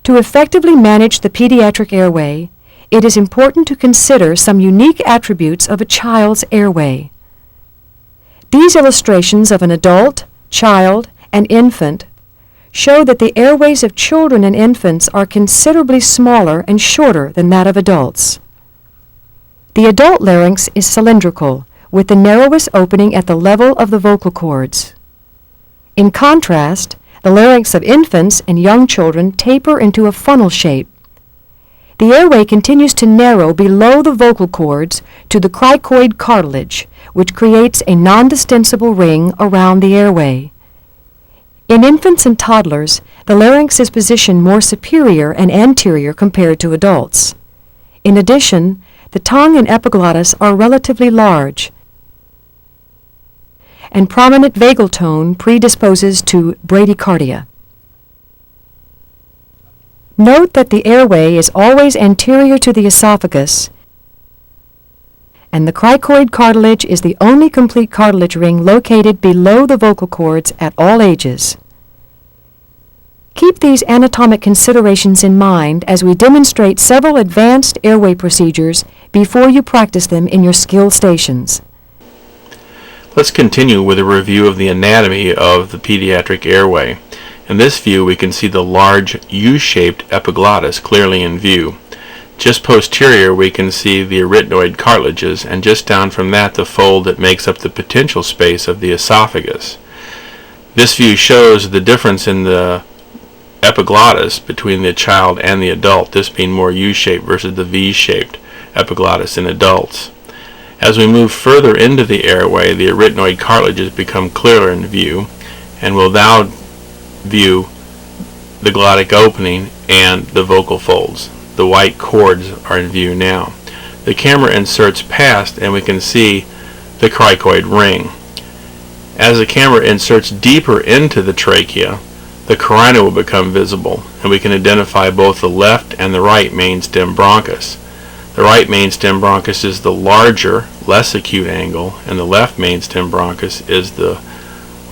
To effectively manage the pediatric airway, it is important to consider some unique attributes of a child's airway. These illustrations of an adult, child, and infant show that the airways of children and infants are considerably smaller and shorter than that of adults. The adult larynx is cylindrical, with the narrowest opening at the level of the vocal cords. In contrast, the larynx of infants and young children taper into a funnel shape. The airway continues to narrow below the vocal cords to the cricoid cartilage, which creates a non-distensible ring around the airway. In infants and toddlers, the larynx is positioned more superior and anterior compared to adults. In addition, the tongue and epiglottis are relatively large, and prominent vagal tone predisposes to bradycardia. Note that the airway is always anterior to the esophagus, and the cricoid cartilage is the only complete cartilage ring located below the vocal cords at all ages. Keep these anatomic considerations in mind as we demonstrate several advanced airway procedures before you practice them in your skill stations. Let's continue with a review of the anatomy of the pediatric airway. In this view, we can see the large U-shaped epiglottis clearly in view. Just posterior, we can see the arytenoid cartilages, and just down from that, the fold that makes up the potential space of the esophagus. This view shows the difference in the epiglottis between the child and the adult, this being more U-shaped versus the V-shaped epiglottis in adults. As we move further into the airway, the arytenoid cartilages become clearer in view, and will now view the glottic opening and the vocal folds. The white cords are in view now. The camera inserts past and we can see the cricoid ring. As the camera inserts deeper into the trachea, the carina will become visible, and we can identify both the left and the right main stem bronchus. The right main stem bronchus is the larger, less acute angle, and the left main stem bronchus is the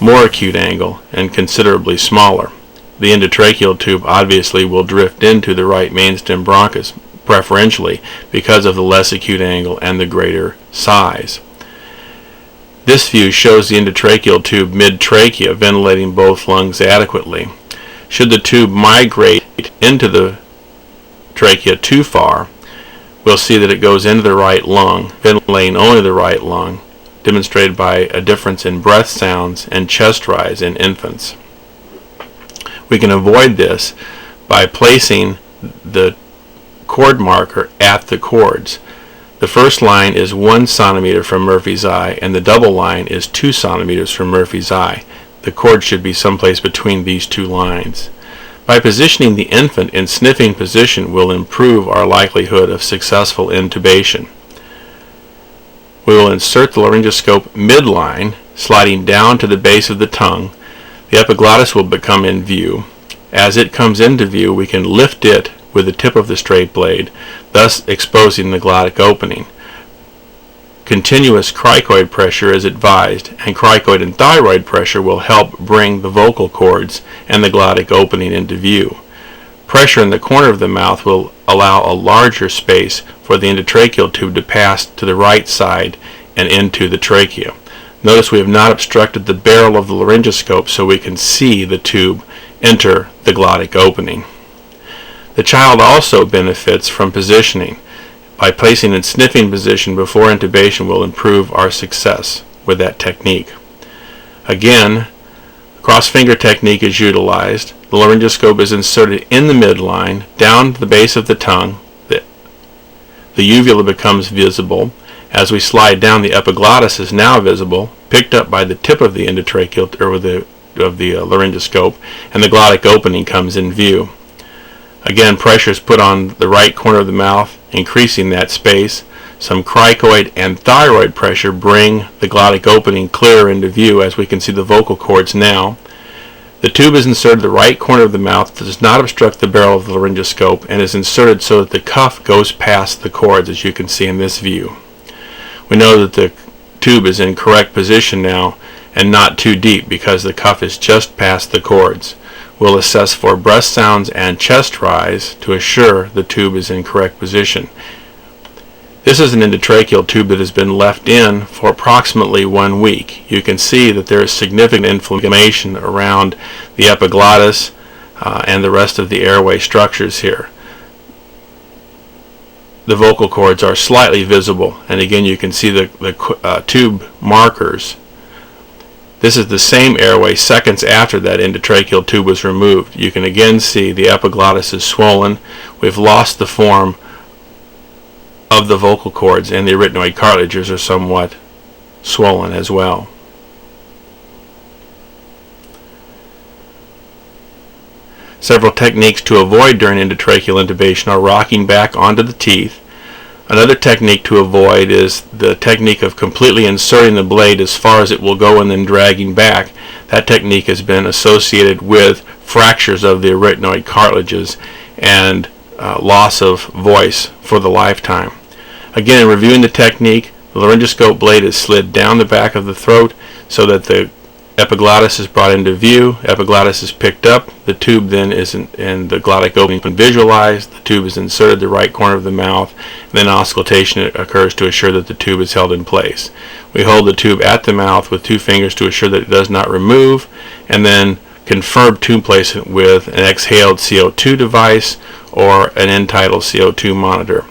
more acute angle and considerably smaller. The endotracheal tube obviously will drift into the right main stem bronchus preferentially because of the less acute angle and the greater size. This view shows the endotracheal tube mid-trachea ventilating both lungs adequately. Should the tube migrate into the trachea too far, we'll see that it goes into the right lung, ventilating only the right lung, demonstrated by a difference in breath sounds and chest rise in infants. We can avoid this by placing the cord marker at the cords. The first line is 1 centimeter from Murphy's eye, and the double line is 2 centimeters from Murphy's eye. The cord should be someplace between these two lines. By positioning the infant in sniffing position will improve our likelihood of successful intubation. We will insert the laryngoscope midline, sliding down to the base of the tongue. The epiglottis will become in view. As it comes into view, we can lift it with the tip of the straight blade, thus exposing the glottic opening. Continuous cricoid pressure is advised, and cricoid and thyroid pressure will help bring the vocal cords and the glottic opening into view. Pressure in the corner of the mouth will allow a larger space for the endotracheal tube to pass to the right side and into the trachea. Notice we have not obstructed the barrel of the laryngoscope so we can see the tube enter the glottic opening. The child also benefits from positioning. By placing in sniffing position before intubation will improve our success with that technique. Again, cross-finger technique is utilized. The laryngoscope is inserted in the midline, down to the base of the tongue. The uvula becomes visible. As we slide down, the epiglottis is now visible, picked up by the tip of the endotracheal or of the laryngoscope, and the glottic opening comes in view. Again, pressure is put on the right corner of the mouth, increasing that space. Some cricoid and thyroid pressure bring the glottic opening clearer into view, as we can see the vocal cords now. The tube is inserted the right corner of the mouth, does not obstruct the barrel of the laryngoscope, and is inserted so that the cuff goes past the cords, as you can see in this view. We know that the tube is in correct position now and not too deep because the cuff is just past the cords. We'll assess for breath sounds and chest rise to assure the tube is in correct position. This is an endotracheal tube that has been left in for approximately 1 week. You can see that there is significant inflammation around the epiglottis and the rest of the airway structures here. The vocal cords are slightly visible, and again you can see the tube markers. This is the same airway seconds after that endotracheal tube was removed. You can again see the epiglottis is swollen. We've lost the form of the vocal cords, and the arytenoid cartilages are somewhat swollen as well. Several techniques to avoid during endotracheal intubation are rocking back onto the teeth. Another technique to avoid is the technique of completely inserting the blade as far as it will go and then dragging back. That technique has been associated with fractures of the arytenoid cartilages and loss of voice for the lifetime. Again, in reviewing the technique, the laryngoscope blade is slid down the back of the throat so that the epiglottis is brought into view, epiglottis is picked up, the tube then is in the glottic opening has been visualized, the tube is inserted the right corner of the mouth, and then auscultation occurs to assure that the tube is held in place. We hold the tube at the mouth with 2 fingers to assure that it does not remove, and then confirm tube placement with an exhaled CO2 device or an end-tidal CO2 monitor.